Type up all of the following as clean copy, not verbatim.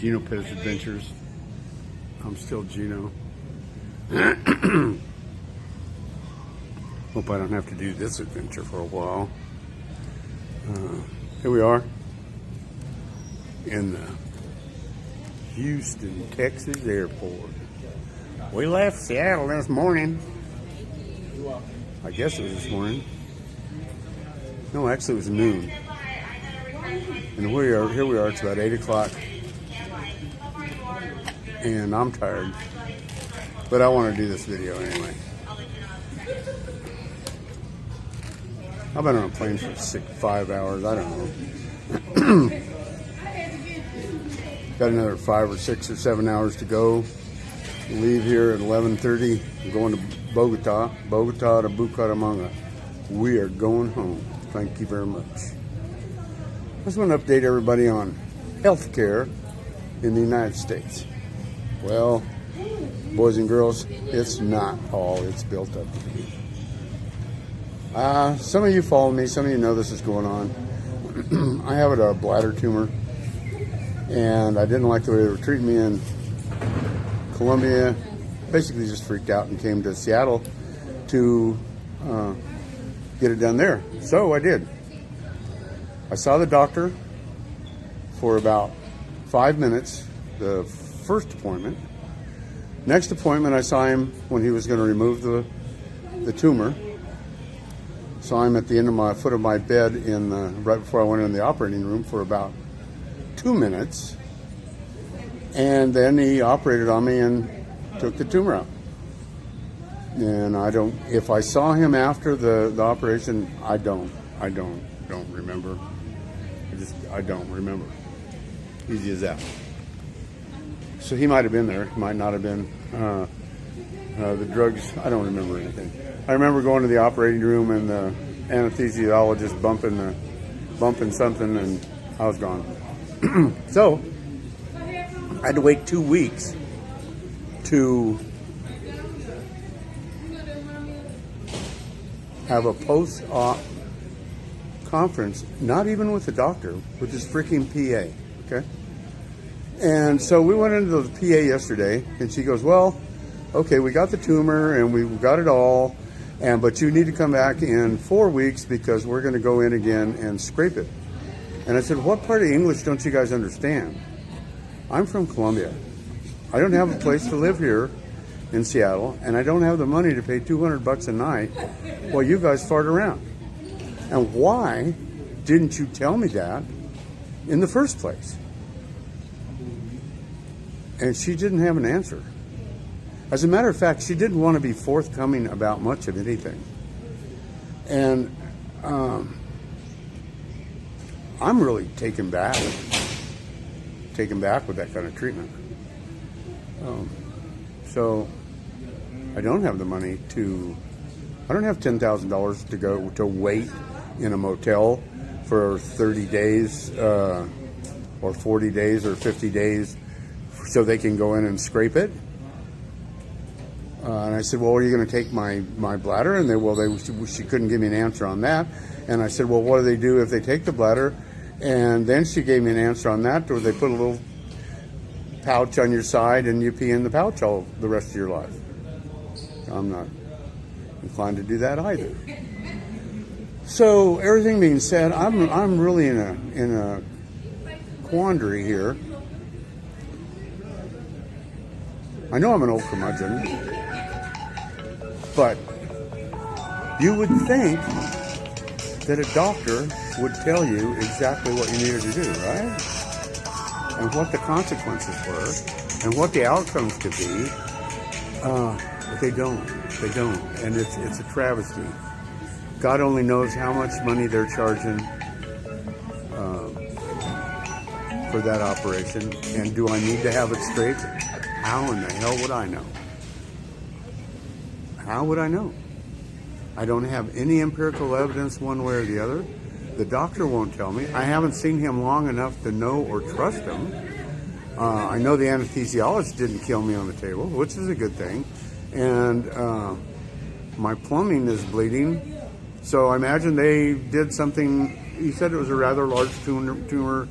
Gino Pettis Adventures. I'm still Gino. Hope I don't have to do this adventure for a while. Here we are in the Huston Texas airport. We left Seattle this morning. I guess it was this morning. No, actually it was noon. And here we are, it's about 8 o'clock. And I'm tired. But I want to do this video anyway. I've been on a plane for 5 hours, I don't know. Got another 5 or 6 or 7 hours to go. Leave here at 11:30. I'm going to Bogota to Bucaramanga. We are going home. Thank you very much. I just want to update everybody on healthcare in the United States. Well, boys and girls, it's not all it's built up to be. Some of you follow me. Some of you know this is going on. I have a bladder tumor, and I didn't like the way they were treating me in Colombia. Basically just freaked out and came to Seattle to get it done there. So I did. I saw the doctor for about 5 minutes, the first appointment. Next appointment, I saw him when he was going to remove the tumor. Saw him at the end of my foot of my bed right before I went in the operating room for about 2 minutes. And then he operated on me and took the tumor out. And if I saw him after the operation, I don't remember. I don't remember. Easy as that. So he might have been there, might not have been. The drugs, I don't remember anything. I remember going to the operating room and the anesthesiologist bumping something, and I was gone. So I had to wait 2 weeks to have a post-op conference, not even with the doctor, with his freaking PA, okay? And so we went into the PA yesterday, and she goes, well, okay, we got the tumor, and we got it all, but you need to come back in 4 weeks because we're going to go in again and scrape it. And I said, what part of English don't you guys understand? I'm from Colombia. I don't have a place to live here in Seattle, and I don't have the money to pay $200 a night while you guys fart around. And why didn't you tell me that in the first place? And she didn't have an answer. As a matter of fact, she didn't want to be forthcoming about much of anything. And I'm really taken back with that kind of treatment. So I don't have the money I don't have $10,000 to go to wait in a motel for 30 days or 40 days or 50 days so they can go in and scrape it. And I said, well, are you going to take my bladder? And she couldn't give me an answer on that. And I said, well, what do they do if they take the bladder? And then she gave me an answer on that, or they put a little pouch on your side and you pee in the pouch all the rest of your life. I'm not inclined to do that either. So everything being said, I'm really in a quandary here. I know I'm an old curmudgeon, but you would think that a doctor would tell you exactly what you needed to do, right? And what the consequences were, and what the outcomes could be. But they don't. They don't. And it's a travesty. God only knows how much money they're charging for that operation. And do I need to have it scraped? How in the hell would I know? How would I know? I don't have any empirical evidence one way or the other. The doctor won't tell me. I haven't seen him long enough to know or trust him. I know the anesthesiologist didn't kill me on the table, which is a good thing. And my plumbing is bleeding. So I imagine they did something. He said it was a rather large tumor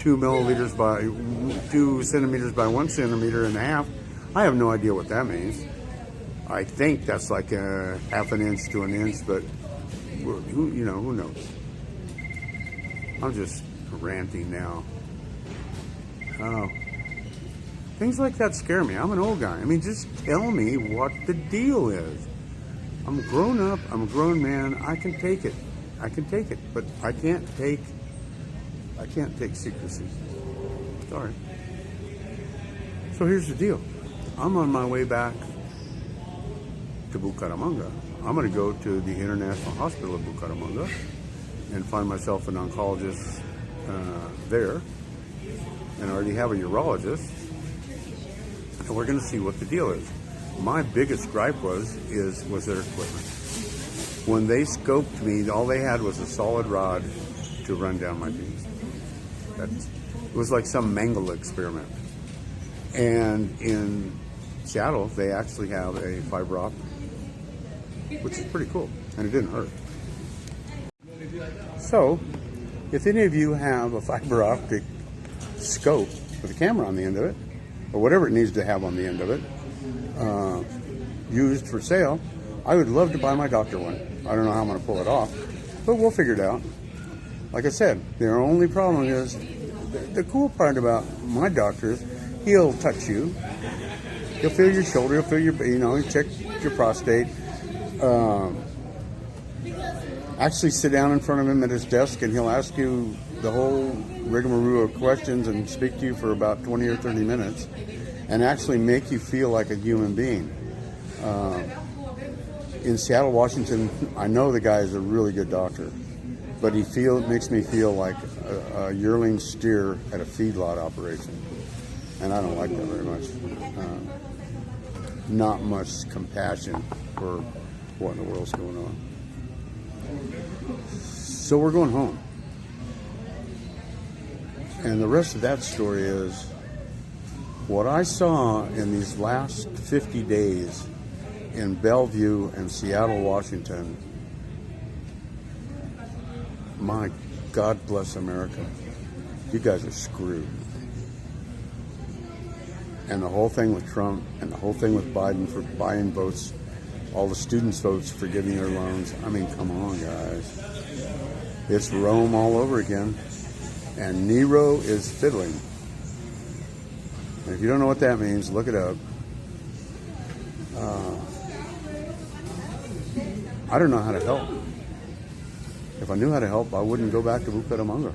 2 centimeters by 1 centimeter and a half. I have no idea what that means. I think that's like a half an inch to an inch, but who knows? I'm just ranting now. Oh, things like that scare me. I'm an old guy. I mean, just tell me what the deal is. I'm grown up. I'm a grown man. I can take it. But I can't take secrecy. Sorry. So here's the deal. I'm on my way back to Bucaramanga. I'm going to go to the International Hospital of Bucaramanga and find myself an oncologist there. And I already have a urologist. And we're going to see what the deal is. My biggest gripe was their equipment. When they scoped me, all they had was a solid rod to run down my penis. It was like some Mengele experiment. And in Seattle, they actually have a fiber optic, which is pretty cool, and it didn't hurt. So, if any of you have a fiber optic scope with a camera on the end of it, or whatever it needs to have on the end of it, used for sale, I would love to buy my doctor one. I don't know how I'm going to pull it off, but we'll figure it out. Like I said, their only problem is, the cool part about my doctor is he'll touch you, he'll feel your shoulder, he'll feel your, he'll check your prostate, actually sit down in front of him at his desk and he'll ask you the whole rigmarole of questions and speak to you for about 20 or 30 minutes and actually make you feel like a human being. In Seattle, Washington, I know the guy is a really good doctor, but makes me feel like a yearling steer at a feedlot operation, and I don't like that very much. Not much compassion for what in the world's going on. So we're going home, and the rest of that story is what I saw in these last 50 days in Bellevue and Seattle, Washington. My God bless America. You guys are screwed. And the whole thing with Trump and the whole thing with Biden for buying votes, all the students' votes for getting their loans. I mean, come on, guys. It's Rome all over again. And Nero is fiddling. And if you don't know what that means, look it up. I don't know how to help. If I knew how to help, I wouldn't go back to Bucaramanga.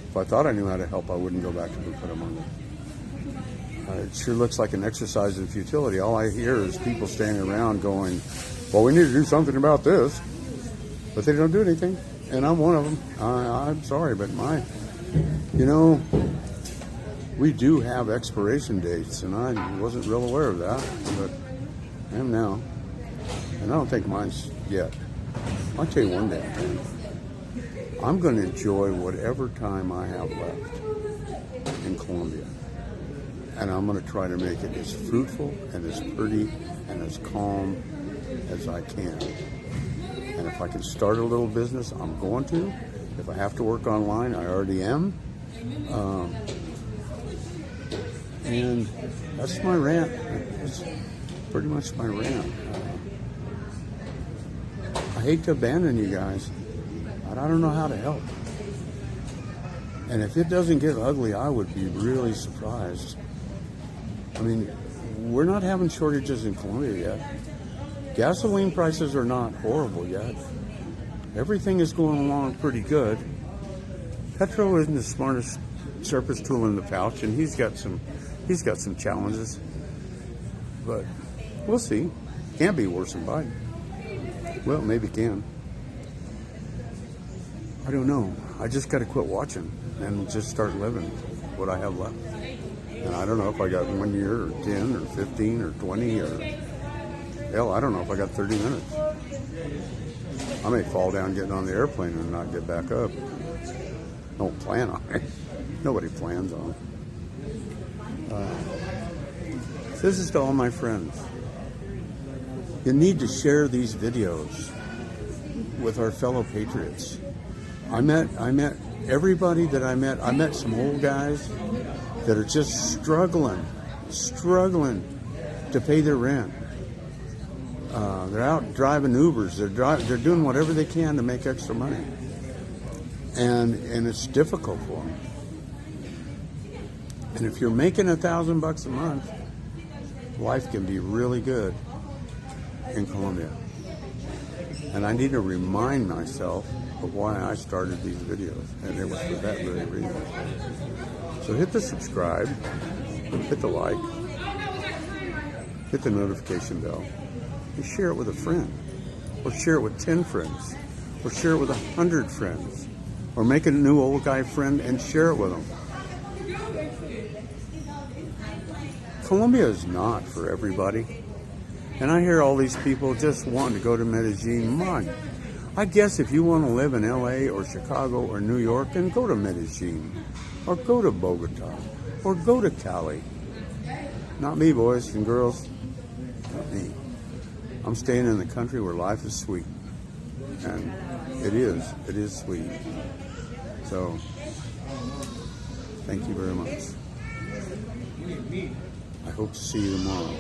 If I thought I knew how to help, I wouldn't go back to Bucaramanga. It sure looks like an exercise in futility. All I hear is people standing around going, well, we need to do something about this. But they don't do anything. And I'm one of them. I'm sorry, but we do have expiration dates, and I wasn't real aware of that, but I am now. And I don't think mine's yet. I'll tell you one damn thing. I'm going to enjoy whatever time I have left in Colombia. And I'm going to try to make it as fruitful and as pretty and as calm as I can. And if I can start a little business, I'm going to. If I have to work online, I already am. And that's my rant. That's pretty much my rant. I hate to abandon you guys, but I don't know how to help. And if it doesn't get ugly, I would be really surprised. I mean, we're not having shortages in Colombia yet. Gasoline prices are not horrible yet. Everything is going along pretty good. Petro isn't the smartest, sharpest tool in the pouch, and he's got some challenges. But we'll see. Can't be worse than Biden. Well, maybe it can. I don't know. I just got to quit watching and just start living what I have left. And I don't know if I got 1 year or 10 or 15 or 20 or hell, I don't know if I got 30 minutes. I may fall down getting on the airplane and not get back up. Don't plan on it. Nobody plans on it. This is to all my friends. You need to share these videos with our fellow patriots. I met everybody that I met some old guys that are just struggling to pay their rent. They're out driving Ubers. They're doing whatever they can to make extra money, and it's difficult for them. And if you're making $1,000 a month, life can be really good in Colombia. And I need to remind myself of why I started these videos, and it was for that very reason. So hit the subscribe, hit the like, hit the notification bell, and share it with a friend, or share it with 10 friends, or share it with 100 friends, or make a new old guy friend and share it with them. Colombia is not for everybody. And I hear all these people just wanting to go to Medellin. Man, I guess if you want to live in LA or Chicago or New York, then go to Medellin, or go to Bogota, or go to Cali. Not me, boys and girls. Not me. I'm staying in the country where life is sweet. And it is sweet. So, thank you very much. I hope to see you tomorrow.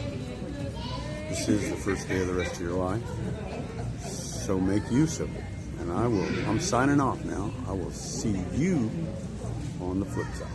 This is the first day of the rest of your life. So make use of it. And I'm signing off now. I will see you on the flip side.